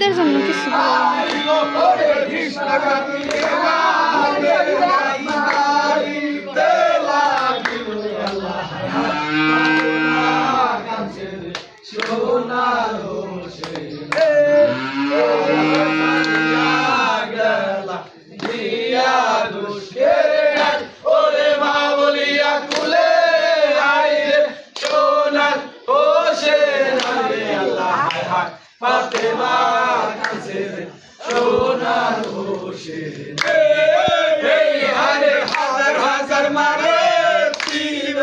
মেয়েদের জন্য কিছু ফাতেমা কাছে সোনার হোসেন এই হারে হাজার হাজার মারে তীর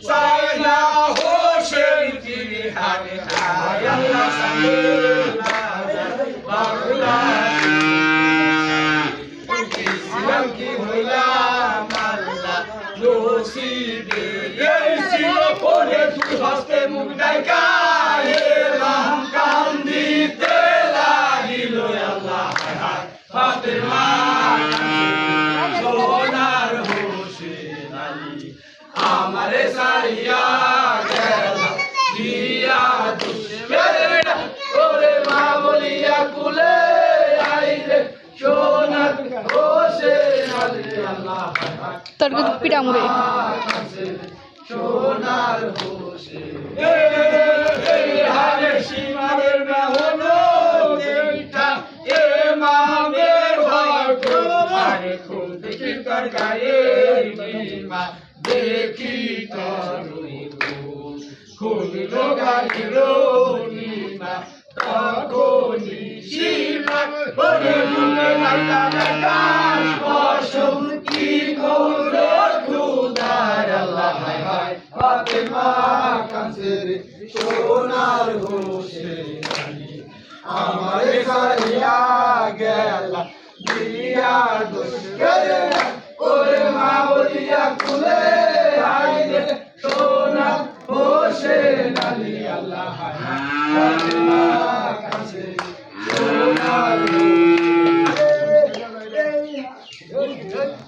সাইনা হোসেন কি হারে হায় আল্লাহ সাল্লাল্লাহু বাংলা ইসলাম কি হইলাম আল্লাহ নসিবে এই ছিল পরে তুই হস্তে মুখ ডাইকা ফাতেমা সোনার হোসেন আলী আমারে সারিয়া গেল দিয়া দুশ্মন ওরে মা বলিয়া কুলে আইলে সোনার হোসেন আলী আল্লাহ তোর পিটা মরে সোনার হোসেন এই হারে সীমারের মেহনো দেইটা এ মামের হয়তো আরে খুব দেখি তোর গায়ে মা দেখি তোর খুলিল গাড়ির নিমা তখনই সীমা বলে মুখে নাটা নাটা অসম কি গৌর খুদার আল্লাহ হায় ফাতেমা কাছের সোনার হোসেন আলী আমারে সারিয়া গেল দিয়া দুশ্মন ওরে মা বলিয়া কুলে